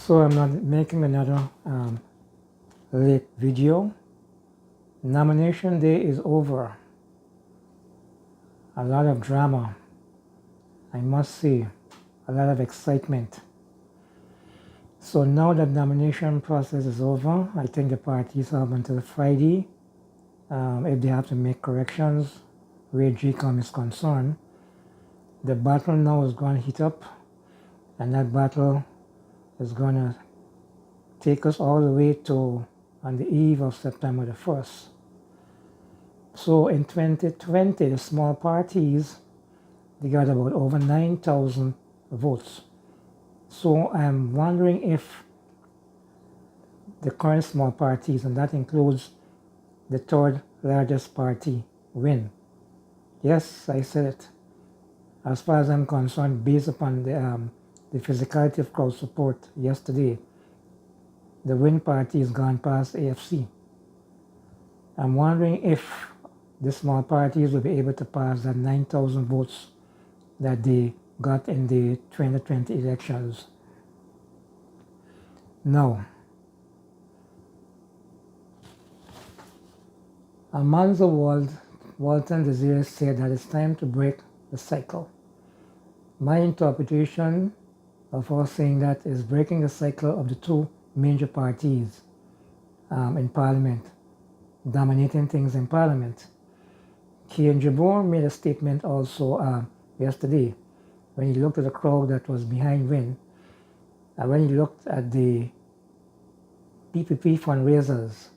So I'm not making another late video. Nomination day is over. A lot of drama, I must say, a lot of excitement. So now that nomination process is over, I think the parties have until Friday if they have to make corrections where GCOM is concerned. The battle now is going to heat up, and that battle is going to take us all the way to on the eve of September the 1st. So in 2020, the small parties, they got about over 9,000 votes. So I'm wondering if the current small parties, and that includes the third largest party, win. Yes, I said it. As far as I'm concerned, based upon the physicality of crowd support yesterday, the win party has gone past AFC. I'm wondering if the small parties will be able to pass that 9,000 votes that they got in the 2020 elections. Now, Almanzo Walton Desire said that it's time to break the cycle. My interpretation of her saying that is breaking the cycle of the two major parties in Parliament, dominating things in Parliament. Kian Jabor made a statement also yesterday when he looked at the crowd that was behind Win, and when he looked at the PPP fundraisers.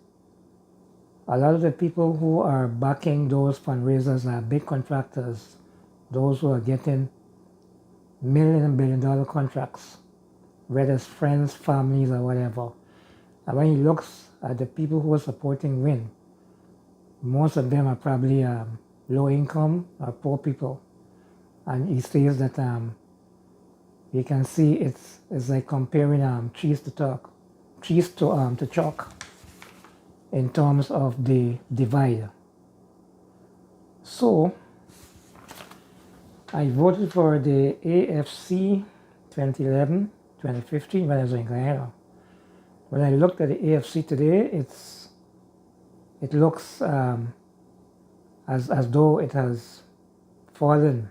A lot of the people who are backing those fundraisers are big contractors, those who are getting million and billion dollar contracts, whether it's friends, families, or whatever. And when he looks at the people who are supporting Win, most of them are probably low income or poor people. And he says that you can see it's like comparing cheese to chalk in terms of the divide. So I voted for the AFC 2011, 2015 when I was in Guyana. When I looked at the AFC today, it looks as though it has fallen.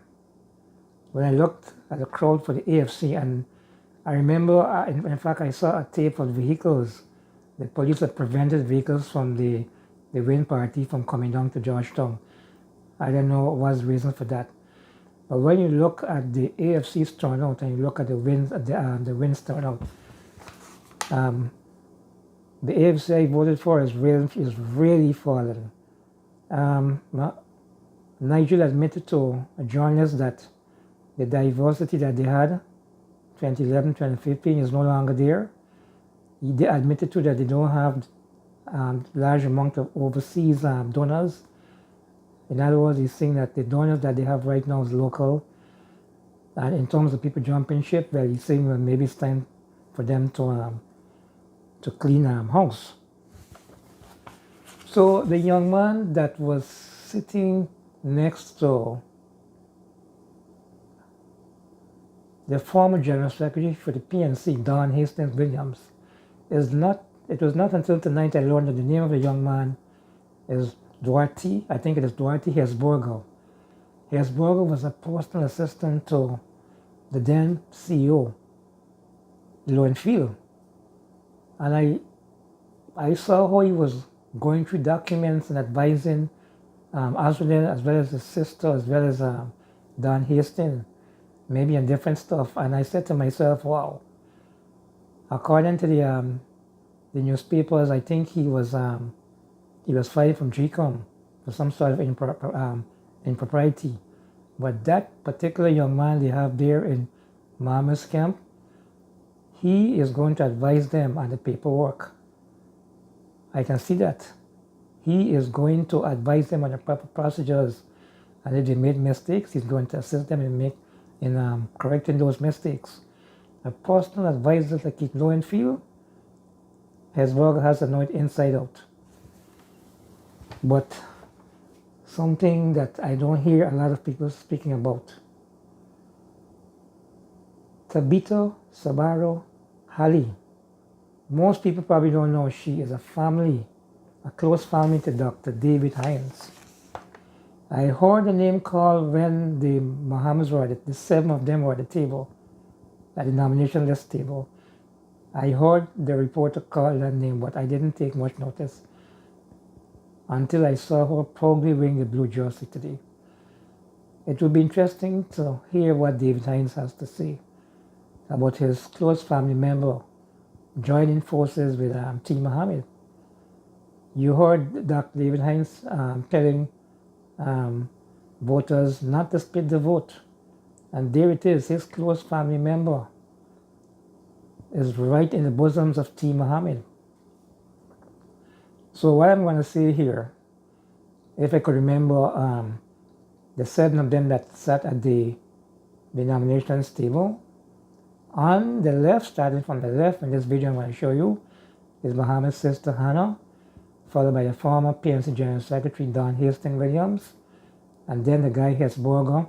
When I looked at the crowd for the AFC, and I remember, in fact, I saw a tape of vehicles. The police had prevented vehicles from the Win party from coming down to Georgetown. I don't know what was the reason for that. But when you look at the AFC's turnout and you look at the Win's turnout, the AFC I voted for is really fallen. Nigel admitted to a journalist that the diversity that they had 2011, 2015 is no longer there. They admitted to that they don't have large amount of overseas donors. In other words, he's saying that the donors that they have right now is local. And in terms of people jumping ship, well, he's saying well, maybe it's time for them to clean house. So the young man that was sitting next to the former General Secretary for the PNC, Don Hastings Williams, it was not until tonight I learned that the name of the young man is Duarte. I think it is Duarte Hesburger. Hesburger was a personal assistant to the then CEO, Lowenfield. And I saw how he was going through documents and advising as well as his sister, as well as Don Hastings, maybe on different stuff. And I said to myself, wow. According to the newspapers, I think he was fired from GCOM for some sort of impropriety. But that particular young man they have there in Mohamed's camp, he is going to advise them on the paperwork. I can see that. He is going to advise them on the proper procedures, and if they made mistakes, he's going to assist them in correcting those mistakes. A personal advisor like Keith Lowenfield, Hesburger has to know it inside out. But something that I don't hear a lot of people speaking about. Tabitha Sabaro Hali Most people probably don't know she is a close family to Dr. David Hines. I heard the name called when the Mohammeds were the 7 of them were at the table, at the nomination list table. I heard the reporter call that name, but I didn't take much notice until I saw her proudly wearing the blue jersey today. It will be interesting to hear what David Hines has to say about his close family member joining forces with T. Mohamed. You heard Dr. David Hines telling voters not to split the vote. And there it is, his close family member is right in the bosoms of T. Mohamed. So what I'm going to say here, if I could remember the 7 of them that sat at the nominations table, on the left, starting from the left in this video I'm going to show you, is Mohamed's sister Hannah, followed by the former PNC General Secretary Don Hastings Williams, and then the guy BURKE,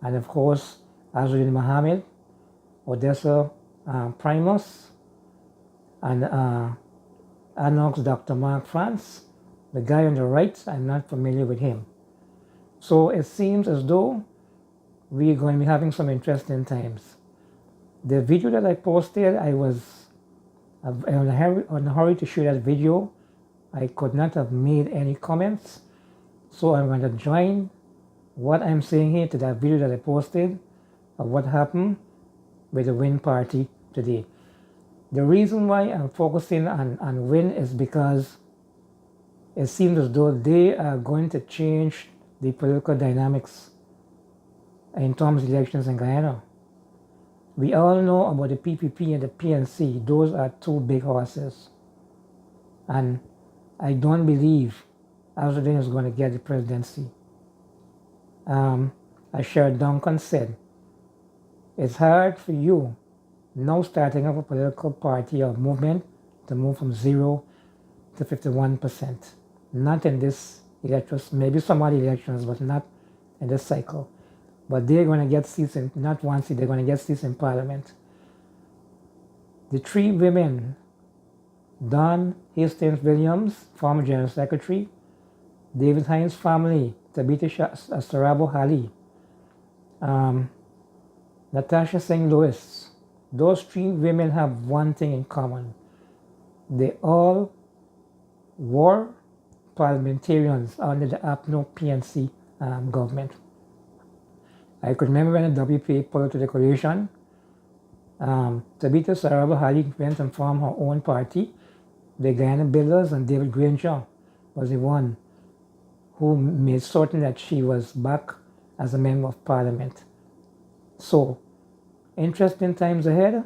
and of course Azrin Mohamed, Odessa Primus, and Anox Dr. Mark France. The guy on the right, I'm not familiar with him. So it seems as though we're going to be having some interesting times. The video that I posted, I was in a hurry to shoot that video. I could not have made any comments. So I'm going to join what I'm saying here to that video that I posted of what happened with the Win party today. The reason why I'm focusing on Win is because it seems as though they are going to change the political dynamics in terms of elections in Guyana. We all know about the PPP and the PNC. Those are 2 big horses. And I don't believe Azrin is going to get the presidency. As Sherrod Duncan said, it's hard for you now starting up a political party or movement to move from 0 to 51%. Not in this election, maybe some other elections, but not in this cycle. But they're going to get seats in, not one seat, they're going to get seats in Parliament. The 3 women, Don Hastings Williams, former General Secretary, David Hines' family, Tabitha Sarabo Hali, Natasha St. Louis, those 3 women have one thing in common. They all were parliamentarians under the APNO PNC government. I could remember when the WPA pulled to the coalition, Tabitha Sarabo Hali went and formed her own party, the Guyana Builders, and David Granger was the one who made certain that she was back as a member of parliament. So, interesting times ahead.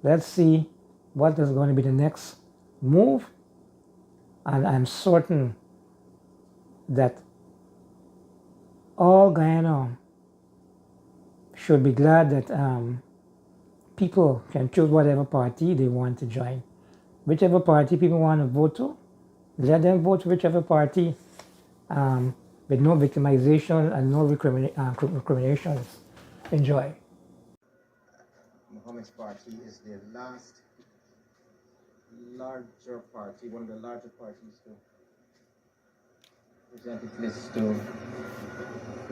Let's see what is going to be the next move. And I'm certain that all Guyana should be glad that people can choose whatever party they want to join. Whichever party people want to vote to, let them vote whichever party with no victimization and no recriminations. Enjoy. Mohamed's party is the larger party, one of the larger parties to present its list to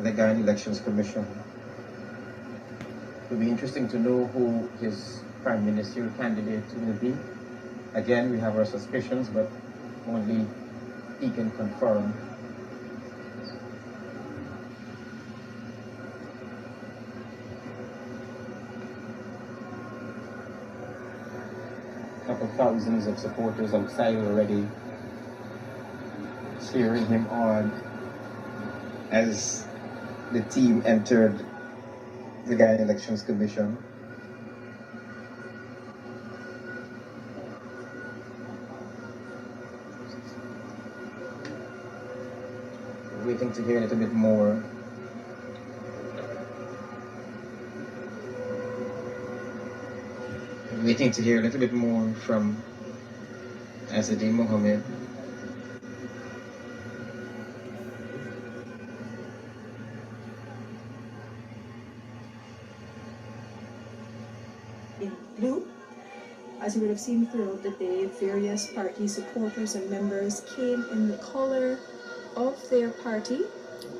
the Guyana Elections Commission. It will be interesting to know who his prime ministerial candidate will be. Again, we have our suspicions, but only he can confirm. A couple thousands of supporters outside already cheering him on as the team entered the Guyana Elections Commission. Waiting to hear a little bit more. Waiting to hear a little bit more from Azrin Mohamed. In blue, As you would have seen throughout the day, various party supporters and members came in the colour of their party.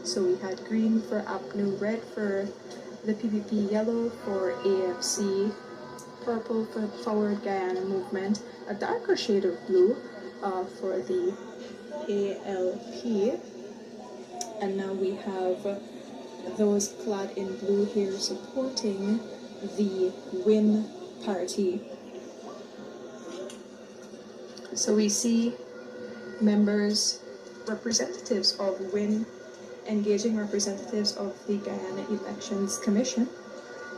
So we had green for APNU, red for the PPP, yellow for AFC, purple for Forward Guyana Movement, a darker shade of blue for the ALP, and now we have those clad in blue here supporting the WIN party. So we see members, representatives of WIN engaging representatives of the Guyana Elections Commission,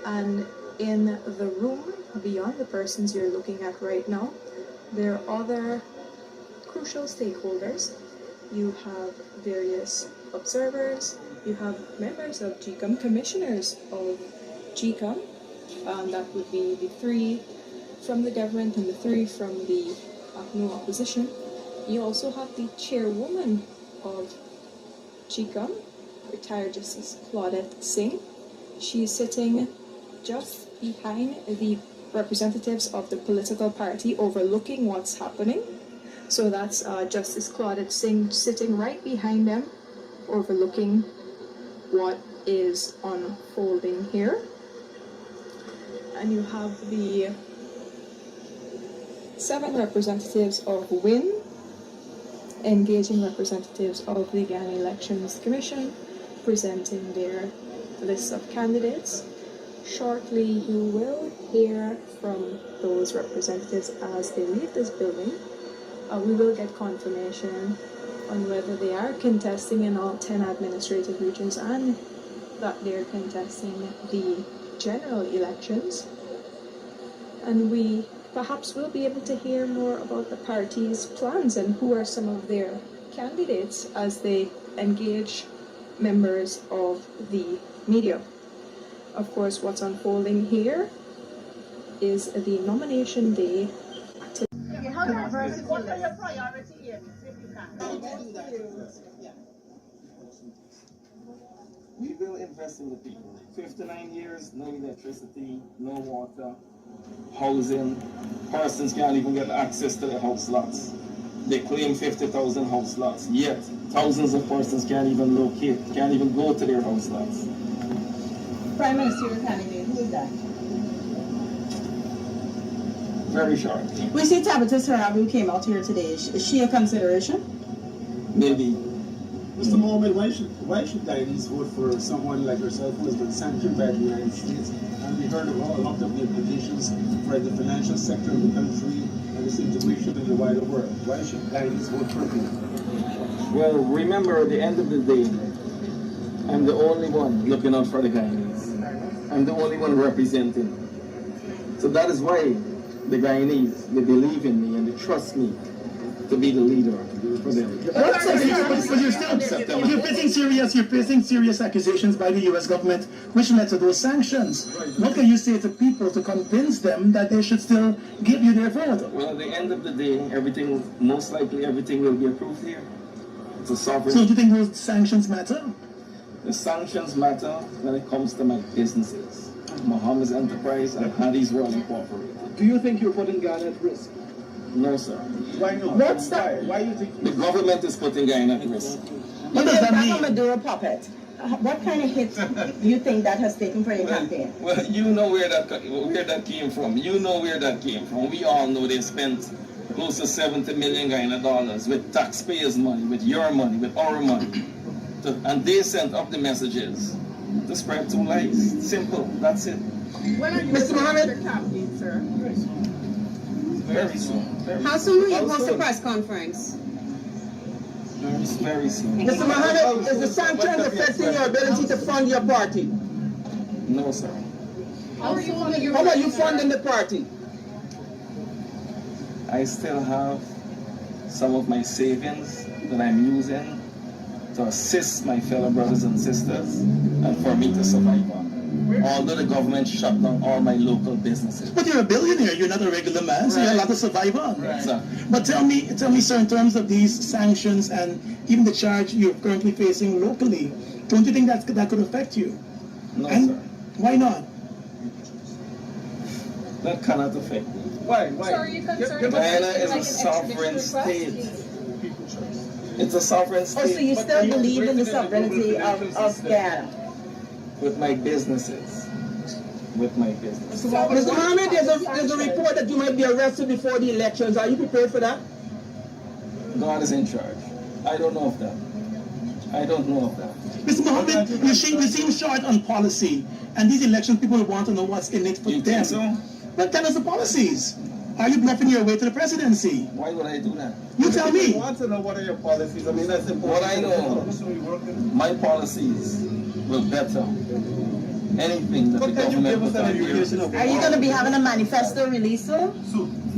and in the room beyond the persons you're looking at right now, there are other crucial stakeholders. You have various observers, you have members of GCOM, commissioners of GCOM, that would be the 3 from the government and the 3 from the APNU opposition. You also have the chairwoman of GCOM, retired Justice Claudette Singh. She is sitting just behind the representatives of the political party, overlooking what's happening. So that's Justice Claudette Singh sitting right behind them, overlooking what is unfolding here. And you have the 7 representatives of WIN engaging representatives of the Guyana Elections Commission, presenting their list of candidates. Shortly, you will hear from those representatives as they leave this building. We will get confirmation on whether they are contesting in all 10 administrative regions and that they're contesting the general elections. And we perhaps will be able to hear more about the party's plans and who are some of their candidates as they engage members of the media. Of course, what's unfolding here is the nomination day. What are your priority areas, if you can? We will invest in the people. 59 years, no electricity, no water, housing. Persons can't even get access to their house lots. They claim 50,000 house lots, yet thousands of persons can't even locate, can't even go to their house lots. Prime Ministerial candidate, who is that? Very short. We see Tabitha Sarabu came out here today. Is she a consideration? Maybe. Mr. Mohamed, why should Guyanese vote for someone like yourself who has been sanctioned by the United States? And we heard of a lot of the implications for the financial sector of the country and its integration in the wider world. Why should Guyanese vote for you? Well, remember, at the end of the day, I'm the only one looking out for the Guyanese. I'm the only one representing. So that is why the Guyanese, they believe in me and they trust me to be the leader for them. But you're facing serious accusations by the U.S. government, which led to those sanctions. What can you say to people to convince them that they should still give you their vote? Well, at the end of the day, most likely everything will be approved here. It's a sovereign. So do you think those sanctions matter? The sanctions matter when it comes to my businesses. Mohamed's Enterprise and HINDS World Incorporated. Do you think you're putting Guyana at risk? No, sir. Why not? What's that? Why do you think? The government is putting Guyana at risk. What does that mean? I'm a Maduro puppet. What kind of hits do you think that has taken for your campaign? Well, you know where that came from. You know where that came from. We all know they spent close to $70 million Guyana dollars with taxpayers' money, with your money, with our money. And they sent up the messages to spread 2 lies. Simple. That's it. When are you Mr. Mohamed? Campaign, sir? Very soon. How soon will you host a press conference? Very soon. Mr. Mohamed, is the sanctions affecting your ability to fund your party? No, sir. How are you funding the party? I still have some of my savings that I'm using to assist my fellow brothers and sisters and for me to survive on. Although the government shut down all my local businesses. But you're a billionaire, you're not a regular man, so you have a lot to survive on. Right. Sir. But tell me, sir, in terms of these sanctions and even the charge you're currently facing locally, don't you think that could affect you? No, and sir. why not? That cannot affect me. Why? So are you concerned about Guyana is like a an sovereign extradition state. request? It's a sovereign Oh, so state. you still believe in the sovereignty of Guyana? With my businesses. With my business. Mr. Mohamed, there's a report that you might be arrested before the elections. Are you prepared for that? God is in charge. I don't know of that. I don't know of that. Mr. Mohamed, you seem short on policy, and these elections, people want to know what's in it for You them. think so? But tell us the policies. Are you bluffing your way to the presidency? Why would I do that? You tell me. I want to know what are your policies. I mean, that's important. What I know, my policies will better anything that the But can you government give us will an do. indication of Are you going to be having a manifesto release soon?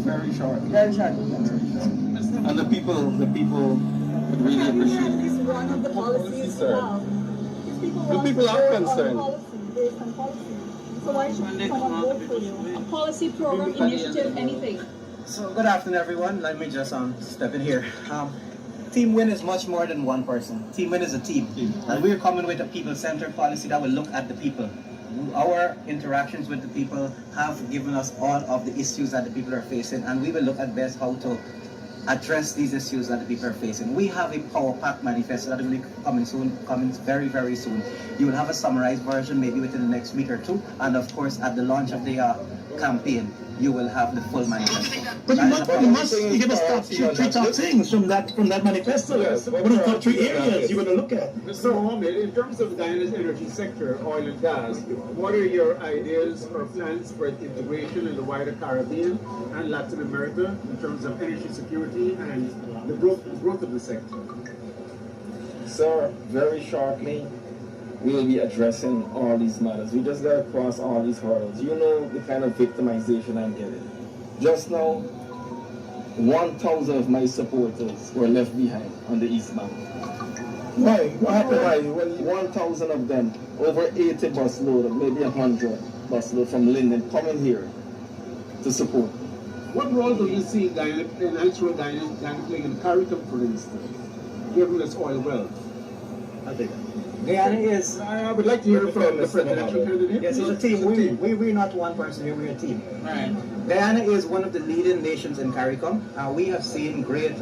Very short. Very short. And the people would really appreciate it. This is one of the policies you have. These people The want people to are vote concerned. on policy, based on policy. So why should someone vote for you? A policy, program, initiative, anything. So good afternoon, everyone. Let me just step in here. Team Win is much more than one person. Team Win is a team. And we're coming with a people-centered policy that will look at the people. Our interactions with the people have given us all of the issues that the people are facing, and we will look at best how to address these issues that the people are facing. We have a Power Pack manifesto that will be coming soon, coming very, very soon. You will have a summarized version maybe within the next week or two, and of course at the launch of the campaign, you will have the full manifesto. But you must give us three top things from that manifesto. Yes. What are the top 3 areas you're going to look at? Mr. Mohamed, in terms of Guyana's energy sector, oil and gas, what are your ideas or plans for integration in the wider Caribbean and Latin America in terms of energy security and the growth of the sector? Sir, very shortly, we will be addressing all these matters. We just got to cross all these hurdles. You know the kind of victimization I'm getting. Just now, 1,000 of my supporters were left behind on the East Bank. Why? What happened? Why? Well, 1,000 of them, over 80 bus load, maybe 100 bus load from Linden, coming here to support. What role do you see Guyana playing in CARICOM, for instance, given its oil wealth? I'll take it. Guyana is... I would like to hear from the presidential candidate. Yes, it's a team. We're not one person here, we're a team. Right. Guyana is one of the leading nations in CARICOM. We have seen great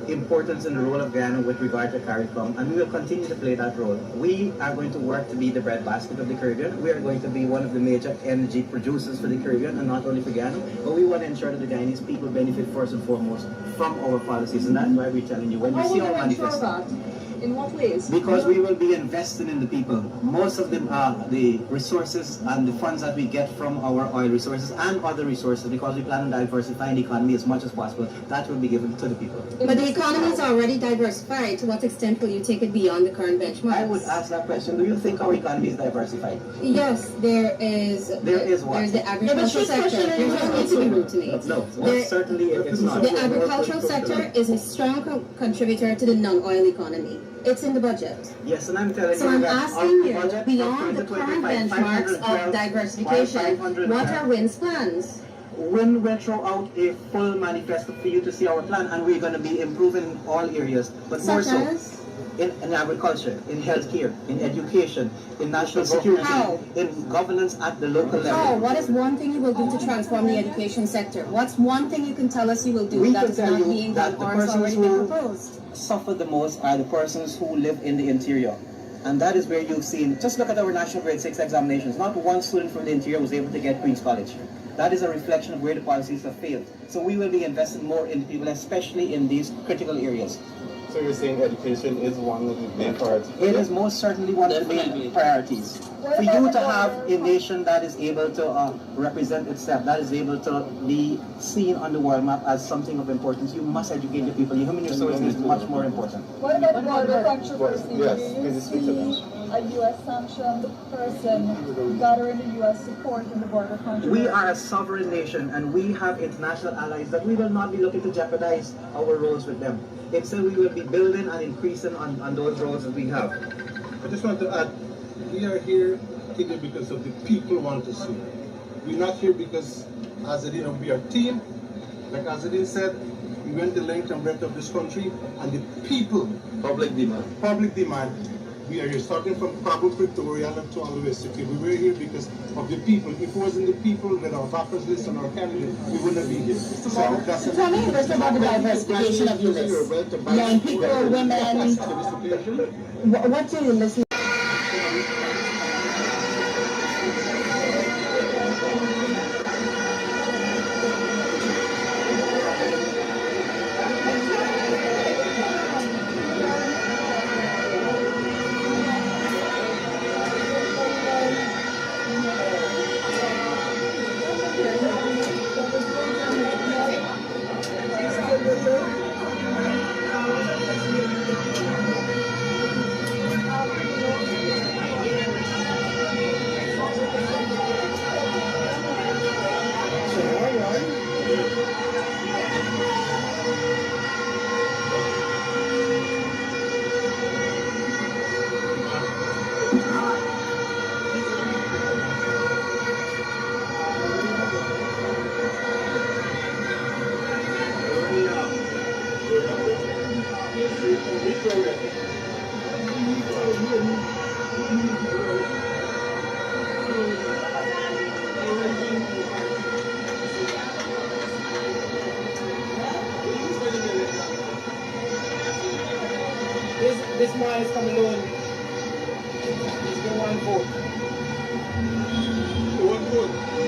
importance in the role of Guyana with regard to CARICOM, and we will continue to play that role. We are going to work to be the breadbasket of the Caribbean. We are going to be one of the major energy producers for the Caribbean, and not only for Guyana, but we want to ensure that the Guyanese people benefit first and foremost from our policies, and that's why we're telling you, when you How see will our you ensure manifesto, that? In what ways? because we will be investing in the people. Most of them are the resources and the funds that we get from our oil resources and other resources, because we plan on diversifying the economy as much as possible. That will be given to the people. But the economy is already diversified. To what extent will you take it beyond the current benchmarks? I would ask that question. Do you think our economy is diversified? Yes, there is. There is what? There's the agricultural sector. You don't need to be rude to me. No, certainly it's not. The agricultural sector is a strong contributor to the non-oil economy. It's in the budget. Yes, and I'm telling So you I'm that asking of the you, budget beyond the of current 2025, benchmarks of 512, diversification, what are WIN's plans? When we throw out a full manifesto for you to see our plan, and we're going to be improving in all areas, but more Such so as? in agriculture, in healthcare, in education, in national security, How? in governance at the local level. How? What is one thing you will do to transform the education sector? What's one thing you can tell us you will do We that can is tell not you being done that the or has persons already been who proposed? suffer the most are the persons who live in the interior. And that is where you've seen, just look at our national grade 6 examinations. Not one student from the interior was able to get Queen's College. That is a reflection of where the policies have failed. So we will be investing more in people, especially in these critical areas. So you're saying education is one of the main priorities? It is most certainly one of the main priorities. For you to have a nation that is able to represent itself, that is able to be seen on the world map as something of importance, you must educate the people. Your human resources is much more important. What about the border controversy? Yes, Do can you you speak to that? see a U.S. sanctioned person gathering the U.S. support in the border controversy? We are a sovereign nation, and we have international allies that we will not be looking to jeopardize our roles with them. Instead, we will be building and increasing on those roles that we have. I just want to add, we are here today because of the people want to see. We're not here because Azadine, we are a team. Like Azadine said, we went the length and breadth of this country, and the people, Public demand. We are here starting from Pablo Pretoria to all the way to Cape. We were here because of the people. If it wasn't the people with our backers list and our candidate, we wouldn't be here. So that's Tell me a little about the diversification of your list. Young people, women. What do you listen? This man is coming alone. He's going 1 vote. 1 vote.